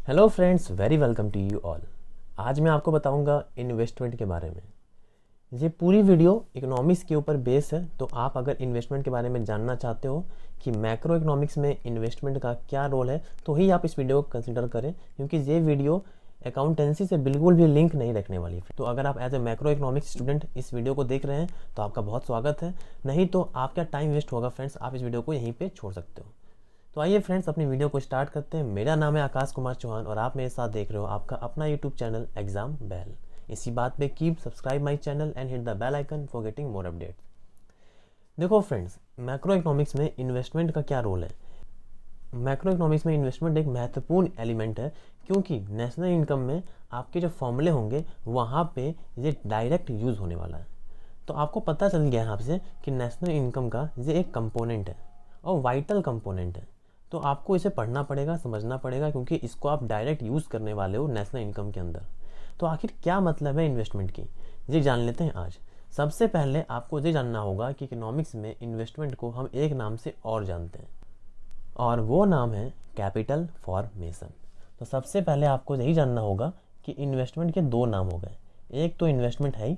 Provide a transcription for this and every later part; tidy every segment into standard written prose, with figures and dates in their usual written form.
Hello friends, very welcome to you all. आज मैं आपको बताऊंगा इन्वेस्टमेंट के बारे में। ये पूरी वीडियो इकोनॉमिक्स के ऊपर बेस है, तो आप अगर इन्वेस्टमेंट के बारे में जानना चाहते हो कि मैक्रो इकोनॉमिक्स में इन्वेस्टमेंट का क्या रोल है, तो ही आप इस वीडियो को कंसिडर करें, क्योंकि ये वीडियो अकाउंटेंसी से बिल्कुल भी लिंक नहीं रखने वाली। तो अगर आप as a macroeconomics student इस वीडियो को देख रहे हैं तो आपका बहुत स्वागत है, नहीं तो आपका टाइम वेस्ट होगा फ्रेंड्स, आप इस वीडियो को यहीं पर छोड़ सकते हो। तो आइए फ्रेंड्स, अपनी वीडियो को स्टार्ट करते हैं। मेरा नाम है आकाश कुमार चौहान और आप मेरे साथ देख रहे हो आपका अपना यूट्यूब चैनल एग्जाम बेल। इसी बात पे keep subscribe my channel and hit the bell icon for getting more updates. देखो फ्रेंड्स, मैक्रो इकोनॉमिक्स में इन्वेस्टमेंट का क्या रोल है। मैक्रो इकोनॉमिक्स में इन्वेस्टमेंट एक महत्वपूर्ण एलिमेंट है, क्योंकि नेशनल इनकम में आपके जो फॉर्मूले होंगे वहाँ पे ये डायरेक्ट यूज़ होने वाला है। तो आपको पता चल गया यहाँ से कि नेशनल इनकम का ये एक कंपोनेंट है और वाइटल कंपोनेंट है। तो आपको इसे पढ़ना पड़ेगा, समझना पड़ेगा, क्योंकि इसको आप डायरेक्ट यूज़ करने वाले हो नेशनल इनकम के अंदर। तो आखिर क्या मतलब है इन्वेस्टमेंट की, ये जान लेते हैं आज। सबसे पहले आपको ये जानना होगा कि इकोनॉमिक्स में इन्वेस्टमेंट को हम एक नाम से और जानते हैं, और वो नाम है कैपिटल फॉर्मेशन। तो सबसे पहले आपको यही जानना होगा कि इन्वेस्टमेंट के दो नाम हो गए। एक तो इन्वेस्टमेंट है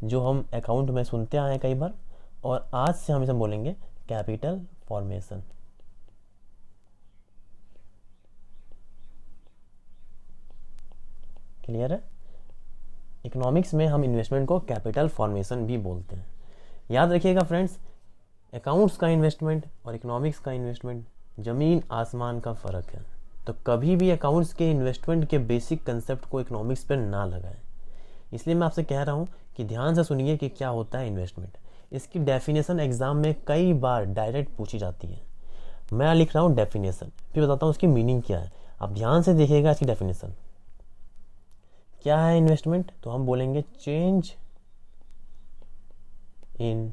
जो हम अकाउंट में सुनते आए हैं कई बार, और आज से हम इसे बोलेंगे कैपिटल फॉर्मेशन। क्लियर है? इकोनॉमिक्स में हम इन्वेस्टमेंट को कैपिटल फॉर्मेशन भी बोलते हैं। याद रखिएगा फ्रेंड्स, अकाउंट्स का इन्वेस्टमेंट और इकोनॉमिक्स का इन्वेस्टमेंट ज़मीन आसमान का फ़र्क है। तो कभी भी अकाउंट्स के इन्वेस्टमेंट के बेसिक कंसेप्ट को इकोनॉमिक्स पर ना लगाएं। इसलिए मैं आपसे कह रहा हूँ कि ध्यान से सुनिए कि क्या होता है इन्वेस्टमेंट। इसकी डेफिनेशन एग्जाम में कई बार डायरेक्ट पूछी जाती है। मैं लिख रहा हूँ डेफिनेशन, फिर बताता हूँ उसकी मीनिंग क्या है। आप ध्यान से देखिएगा इसकी डेफिनेशन। क्या है इन्वेस्टमेंट? तो हम बोलेंगे change in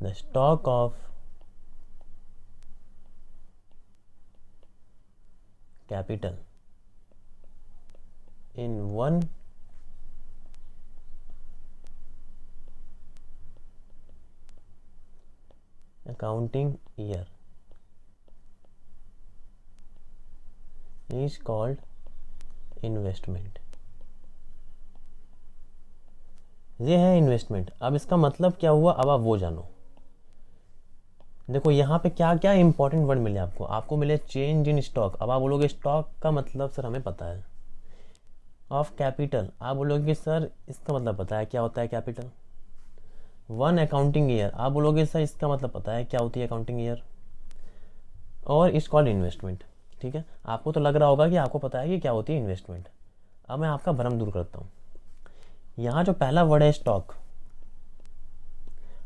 the stock of capital in one accounting year is called investment. ये है इन्वेस्टमेंट। अब इसका मतलब क्या हुआ, अब आप वो जानो। देखो यहाँ पे क्या क्या इंपॉर्टेंट वर्ड मिले आपको। आपको मिले चेंज इन स्टॉक। अब आप बोलोगे स्टॉक का मतलब सर हमें पता है। ऑफ कैपिटल, आप बोलोगे कि सर इसका मतलब पता है क्या होता है कैपिटल। वन अकाउंटिंग ईयर, आप बोलोगे सर इसका मतलब पता है क्या होती है अकाउंटिंग ईयर। और इट्स कॉल्ड इन्वेस्टमेंट। ठीक है, आपको तो लग रहा होगा कि आपको पता है कि क्या होती है इन्वेस्टमेंट। अब मैं आपका भ्रम दूर करता हूँ। यहाँ जो पहला वर्ड है स्टॉक,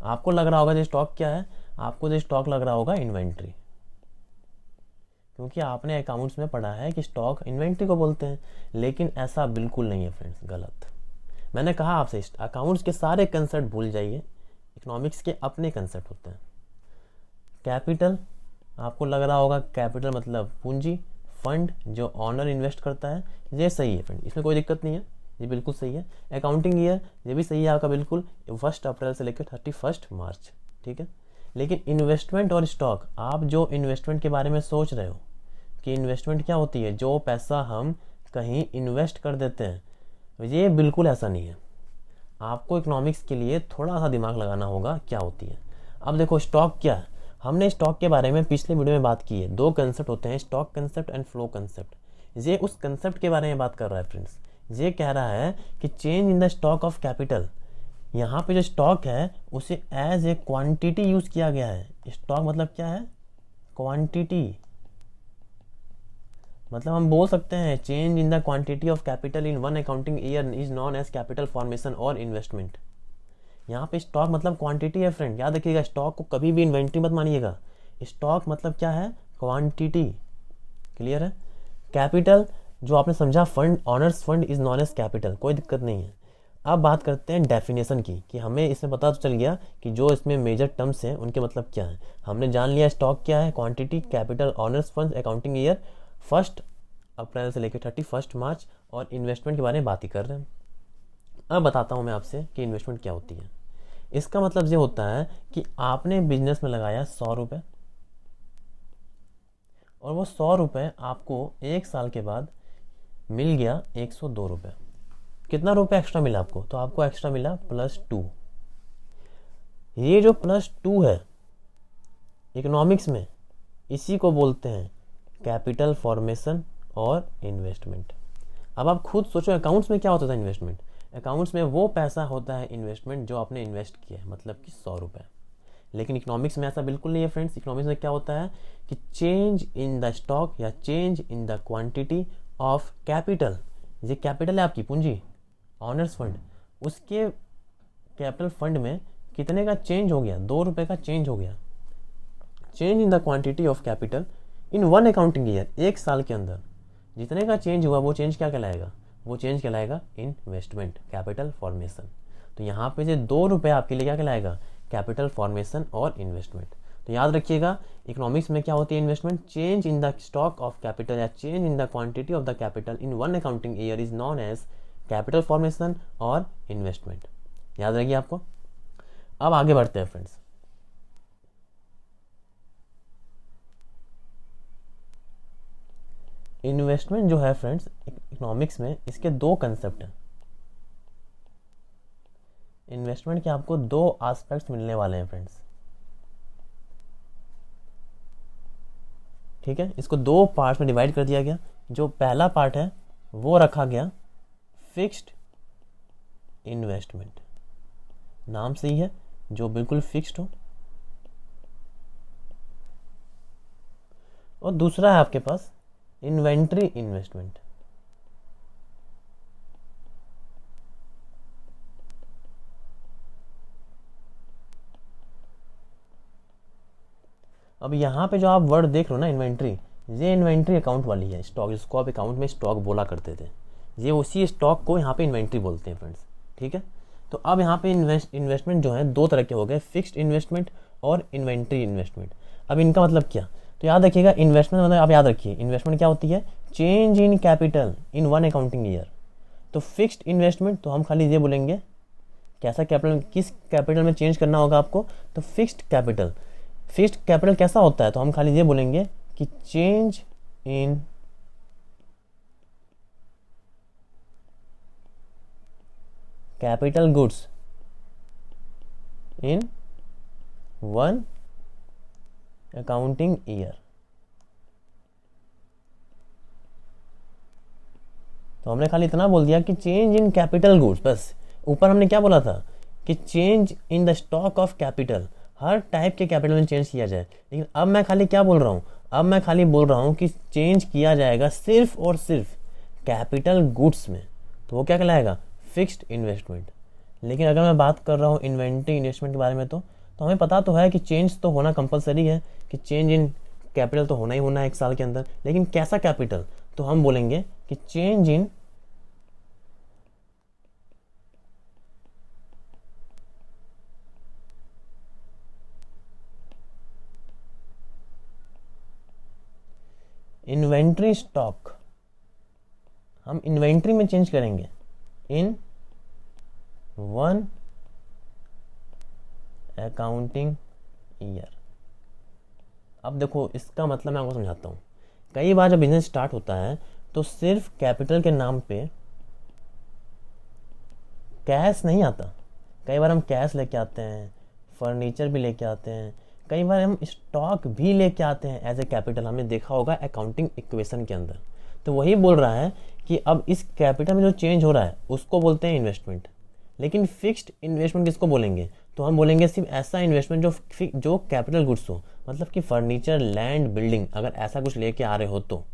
आपको लग रहा होगा जो स्टॉक क्या है, आपको जो स्टॉक लग रहा होगा इन्वेंट्री, क्योंकि आपने अकाउंट्स में पढ़ा है कि स्टॉक इन्वेंट्री को बोलते हैं। लेकिन ऐसा बिल्कुल नहीं है फ्रेंड्स, गलत। मैंने कहा आपसे अकाउंट्स के सारे कंसेप्ट भूल जाइए, इकोनॉमिक्स के अपने कंसेप्ट होते हैं। कैपिटल, आपको लग रहा होगा कैपिटल मतलब पूंजी, फंड जो ऑनर इन्वेस्ट करता है। ये सही है फ्रेंड, इसमें कोई दिक्कत नहीं है, ये बिल्कुल सही है। अकाउंटिंग ईयर, ये भी सही है आपका बिल्कुल, 1 अप्रैल से लेकर 31 मार्च। ठीक है, लेकिन इन्वेस्टमेंट और स्टॉक, आप जो इन्वेस्टमेंट के बारे में सोच रहे हो कि इन्वेस्टमेंट क्या होती है, जो पैसा हम कहीं इन्वेस्ट कर देते हैं, ये बिल्कुल ऐसा नहीं है। आपको इकोनॉमिक्स के लिए थोड़ा सा दिमाग लगाना होगा क्या होती है। अब देखो स्टॉक क्या है, हमने स्टॉक के बारे में पिछले वीडियो में बात की है। दो कंसेप्ट होते हैं, stock concept and flow concept. ये उस कंसेप्ट के बारे में बात कर रहा है फ्रेंड्स। ये कह रहा है कि change in the stock of capital. यहाँ पे जो स्टॉक है उसे एज ए क्वांटिटी यूज किया गया है। स्टॉक मतलब क्या है, क्वांटिटी। मतलब हम बोल सकते हैं change in the quantity of capital in one accounting year is known as capital formation और इन्वेस्टमेंट। यहाँ पे स्टॉक मतलब क्वांटिटी है फ्रेंड, याद रखिएगा। स्टॉक को कभी भी इन्वेंट्री मत मानिएगा। स्टॉक मतलब क्या है, क्वांटिटी। क्लियर है? कैपिटल जो आपने समझा, fund, owners fund is known as capital, कोई दिक्कत नहीं है। अब बात करते हैं डेफिनेशन की, कि हमें इसमें पता तो चल गया कि जो इसमें मेजर टर्म्स हैं उनके मतलब क्या है। हमने जान लिया स्टॉक क्या है, quantity, capital, honours fund, accounting year 1 अप्रैल से लेकर 31 मार्च, और इन्वेस्टमेंट के बारे में बात ही कर रहे हैं। अब बताता हूँ मैं आपसे कि इन्वेस्टमेंट क्या होती है। इसका मतलब ये होता है कि आपने बिजनेस में लगाया 100 रुपये, और वो 100 रुपये आपको 1 साल के बाद मिल गया 102 रुपये। कितना रुपये एक्स्ट्रा मिला आपको? तो आपको एक्स्ट्रा मिला +2। ये जो +2 है इकोनॉमिक्स में, इसी को बोलते हैं कैपिटल फॉर्मेशन और इन्वेस्टमेंट। अब आप खुद सोचो अकाउंट्स में क्या होता था इन्वेस्टमेंट? अकाउंट्स में वो पैसा होता है इन्वेस्टमेंट जो आपने इन्वेस्ट किया है, मतलब कि 100 रुपये। लेकिन इकोनॉमिक्स में ऐसा बिल्कुल नहीं है फ्रेंड्स। इकोनॉमिक्स में क्या होता है कि चेंज इन द स्टॉक या change in the quantity of capital. ये कैपिटल है आपकी पूंजी, ऑनर्स फंड, उसके कैपिटल फंड में कितने का चेंज हो गया? 2 रुपये का चेंज हो गया। Change in the quantity of capital in 1 accounting year, 1 साल के अंदर जितने का चेंज हुआ वो चेंज क्या कहलाएगा? वो चेंज कहलाएगा इन्वेस्टमेंट, कैपिटल फॉर्मेशन। तो यहाँ पे जो 2 रुपये आपके लिए क्या कहलाएगा? कैपिटल फॉर्मेशन और इन्वेस्टमेंट। तो याद रखिएगा इकोनॉमिक्स में क्या होती है investment? Change in the stock of capital या change in the quantity of the capital in 1 accounting year is known as capital formation और इन्वेस्टमेंट। याद रखिए आपको। अब आगे बढ़ते हैं फ्रेंड्स। इन्वेस्टमेंट जो है फ्रेंड्स इकोनॉमिक्स में, इसके 2 कंसेप्ट हैं। इन्वेस्टमेंट के आपको 2 एस्पेक्ट्स मिलने वाले हैं फ्रेंड्स, ठीक है। इसको 2 पार्ट्स में डिवाइड कर दिया गया। जो पहला पार्ट है वो रखा गया फिक्स्ड इन्वेस्टमेंट, नाम से ही है, जो बिल्कुल फिक्स्ड हो। और दूसरा है आपके पास इन्वेंट्री इन्वेस्टमेंट। अब यहाँ पे जो आप वर्ड देख रहे हो ना इन्वेंट्री, ये इन्वेंट्री अकाउंट वाली है स्टॉक, जिसको आप अकाउंट में स्टॉक बोला करते थे। ये उसी स्टॉक को यहाँ पे इन्वेंट्री बोलते हैं फ्रेंड्स, ठीक है। तो अब यहाँ पे इन्वेस्टमेंट जो है 2 तरह के हो गए, फिक्स्ड इन्वेस्टमेंट और इन्वेंट्री इन्वेस्टमेंट। अब इनका मतलब क्या? तो याद रखिएगा इन्वेस्टमेंट मतलब आप याद रखिए इन्वेस्टमेंट क्या होती है? Change in capital in 1 accounting year. तो फिक्स्ड इन्वेस्टमेंट तो हम खाली ये बोलेंगे कैसा कैपिटल, किस कैपिटल में चेंज करना होगा आपको? तो फिक्स्ड कैपिटल। फिक्स्ड कैपिटल कैसा होता है? तो हम खाली ये बोलेंगे कि change in capital goods in 1 accounting year. तो हमने खाली इतना बोल दिया कि चेंज इन कैपिटल गुड्स, बस। ऊपर हमने क्या बोला था कि change in the stock of capital, her type के कैपिटल में चेंज किया जाए। लेकिन अब मैं खाली क्या बोल रहा हूँ? अब मैं खाली बोल रहा हूँ कि चेंज किया जाएगा सिर्फ और सिर्फ कैपिटल गुड्स में। तो वो क्या कहलाएगा? Fixed investment. लेकिन अगर मैं बात कर रहा हूँ इन्वेंट्री इन्वेस्टमेंट के बारे में, तो हमें पता तो है कि चेंज तो होना कंपलसरी है, कि चेंज इन कैपिटल तो होना ही होना है 1 साल के अंदर। लेकिन कैसा कैपिटल? तो हम बोलेंगे कि चेंज इन इन्वेंट्री स्टॉक। हम इन्वेंट्री में चेंज करेंगे इन 1 अकाउंटिंग ईयर। अब देखो इसका मतलब मैं आपको समझाता हूँ। कई बार जब बिजनेस स्टार्ट होता है तो सिर्फ कैपिटल के नाम पे कैश नहीं आता। कई बार हम कैश लेके आते हैं, फर्नीचर भी लेके आते हैं, कई बार हम स्टॉक भी लेके आते हैं एज ए कैपिटल। हमने देखा होगा अकाउंटिंग इक्वेशन के अंदर। तो वही बोल रहा है कि अब इस कैपिटल में जो चेंज हो रहा है उसको बोलते हैं इन्वेस्टमेंट। लेकिन फिक्स्ड इन्वेस्टमेंट किसको बोलेंगे? तो हम बोलेंगे सिर्फ ऐसा इन्वेस्टमेंट जो कैपिटल गुड्स हो, मतलब कि फर्नीचर, लैंड, बिल्डिंग, अगर ऐसा कुछ लेके आ रहे हो तो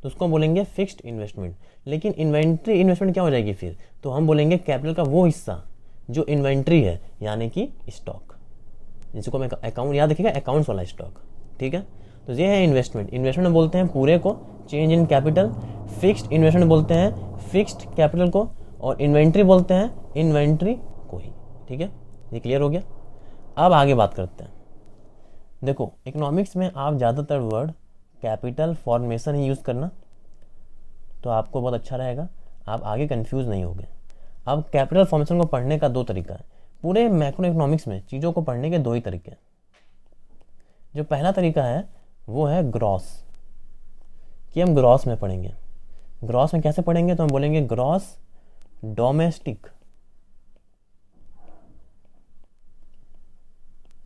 उसको बोलेंगे फिक्स्ड इन्वेस्टमेंट। लेकिन इन्वेंट्री इन्वेस्टमेंट क्या हो जाएगी फिर? तो हम बोलेंगे कैपिटल का वो हिस्सा जो इन्वेंट्री है, यानी कि स्टॉक, जिसको मैं अकाउंट, याद रखिएगा अकाउंट्स वाला स्टॉक, ठीक है। तो ये है इन्वेस्टमेंट। इन्वेस्टमेंट बोलते हैं पूरे को change in capital, fixed investment बोलते हैं फिक्स्ड कैपिटल को, और इन्वेंट्री बोलते हैं इन्वेंट्री को ही, ठीक है। ये क्लियर हो गया। अब आगे बात करते हैं। देखो इकोनॉमिक्स में आप ज़्यादातर वर्ड कैपिटल फॉर्मेशन ही यूज़ करना, तो आपको बहुत अच्छा रहेगा, आप आगे कंफ्यूज नहीं होगे। अब कैपिटल फॉर्मेशन को पढ़ने का 2 तरीका है। पूरे मैक्रो इकोनॉमिक्स में चीज़ों को पढ़ने के 2 ही तरीके हैं। जो पहला तरीका है वो है ग्रॉस, कि हम ग्रॉस में पढ़ेंगे। ग्रॉस में कैसे पढ़ेंगे, तो हम बोलेंगे ग्रॉस डोमेस्टिक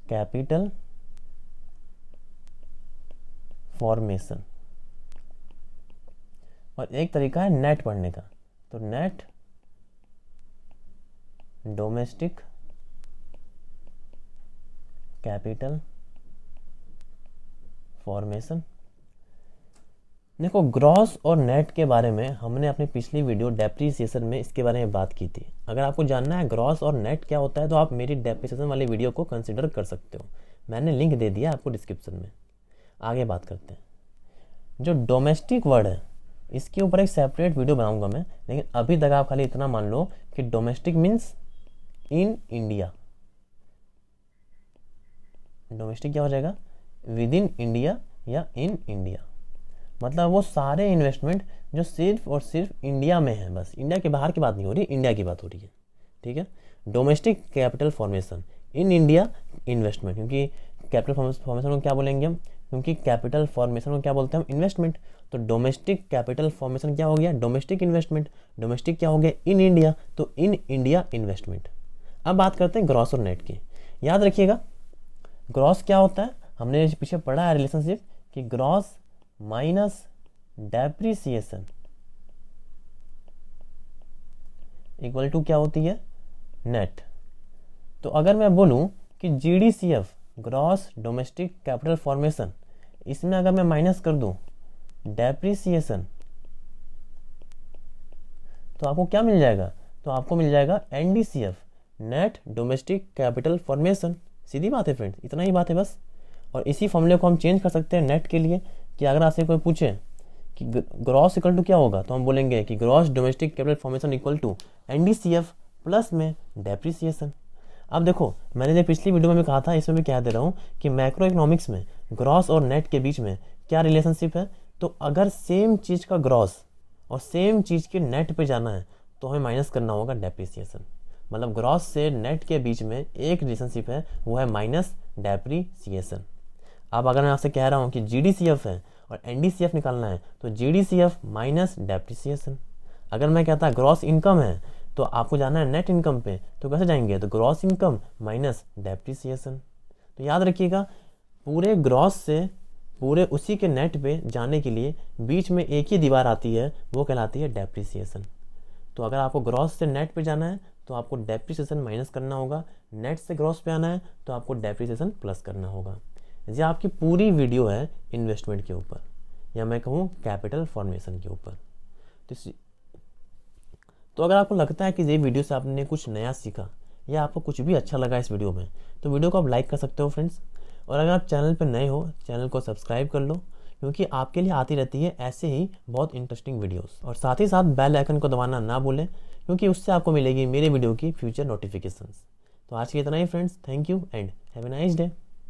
कैपिटल फॉर्मेशन। और एक तरीका है नेट पढ़ने का, तो नेट डोमेस्टिक कैपिटल फॉर्मेशन। देखो, ग्रॉस और नेट के बारे में हमने अपनी पिछली वीडियो डेप्रीसिएशन में इसके बारे में बात की थी। अगर आपको जानना है ग्रॉस और नेट क्या होता है तो आप मेरी डेप्रीसिएशन वाली वीडियो को कंसिडर कर सकते हो, मैंने लिंक दे दिया आपको डिस्क्रिप्शन में। आगे बात करते हैं। जो डोमेस्टिक वर्ड है इसके ऊपर एक सेपरेट वीडियो बनाऊंगा मैं, लेकिन अभी तक आप खाली इतना मान लो कि domestic means in India. Domestic क्या हो जाएगा, विद इन इंडिया या इन इंडिया। मतलब वो सारे इन्वेस्टमेंट जो सिर्फ और सिर्फ इंडिया में है, बस इंडिया के बाहर की बात नहीं हो रही, इंडिया की बात हो रही है। ठीक है, domestic capital formation in India investment, क्योंकि कैपिटल फॉर्मेशन को क्या बोलेंगे हम, क्योंकि कैपिटल फॉर्मेशन को क्या बोलते हैं हम, इन्वेस्टमेंट। तो डोमेस्टिक कैपिटल फॉर्मेशन क्या हो गया, डोमेस्टिक इन्वेस्टमेंट। डोमेस्टिक क्या हो गया, इन इंडिया, तो इन इंडिया इन्वेस्टमेंट। अब बात करते हैं ग्रॉस और नेट की। याद रखिएगा ग्रॉस क्या होता है, हमने पीछे पढ़ा है रिलेशनशिप कि gross minus depreciation equal to क्या होती है, नेट। तो अगर मैं बोलूं कि GDCF gross domestic capital formation, इसमें अगर मैं माइनस कर दूं डेप्रीसिएशन, तो आपको क्या मिल जाएगा, तो आपको मिल जाएगा एनडीसीएफ नेट डोमेस्टिक कैपिटल फॉर्मेशन। सीधी बात है फ्रेंड्स, इतना ही बात है बस। और इसी फॉर्मूले को हम चेंज कर सकते हैं नेट के लिए, कि अगर आपसे कोई पूछे कि ग्रॉस इक्वल टू क्या होगा, तो हम बोलेंगे कि gross domestic capital formation equal to NDCF plus में डेप्रीसिएशन। अब देखो, मैंने जो पिछली वीडियो में भी कहा था, इसमें भी कह दे रहा हूँ कि मैक्रो इकोनॉमिक्स में ग्रॉस और नेट के बीच में क्या रिलेशनशिप है। तो अगर सेम चीज़ का ग्रॉस और सेम चीज़ के नेट पे जाना है तो हमें माइनस करना होगा डेप्रीसिएशन। मतलब ग्रॉस से नेट के बीच में एक रिलेशनशिप है, वो है माइनस डेप्रीसिएशन। अब अगर मैं आपसे कह रहा हूँ कि जीडीसीएफ है और एनडीसीएफ निकालना है, तो जीडीसीएफ माइनस डेप्रीसिएशन। अगर मैं कहता ग्रॉस इनकम है तो आपको जाना है नेट इनकम पे, तो कैसे जाएंगे, तो ग्रॉस इनकम माइनस डेप्रीसिएशन। तो याद रखिएगा, पूरे ग्रॉस से पूरे उसी के नेट पे जाने के लिए बीच में एक ही दीवार आती है, वो कहलाती है डेप्रीसिएशन। तो अगर आपको ग्रॉस से नेट पे जाना है तो आपको डेप्रीसिएशन माइनस करना होगा, नेट से ग्रॉस पे आना है तो आपको डेप्रीसिएशन प्लस करना होगा। ये आपकी पूरी वीडियो है इन्वेस्टमेंट के ऊपर, या मैं कहूँ कैपिटल फॉर्मेशन के ऊपर। तो अगर आपको लगता है कि ये वीडियो से आपने कुछ नया सीखा या आपको कुछ भी अच्छा लगा इस वीडियो में, तो वीडियो को आप लाइक कर सकते हो फ्रेंड्स। और अगर आप चैनल पर नए हो, चैनल को सब्सक्राइब कर लो, क्योंकि आपके लिए आती रहती है ऐसे ही बहुत इंटरेस्टिंग वीडियोस। और साथ ही साथ बेल आइकन को दबाना ना भूलें, क्योंकि उससे आपको मिलेगी मेरे वीडियो की फ्यूचर नोटिफिकेशंस। तो आज के इतना ही friends, thank you and have a nice day.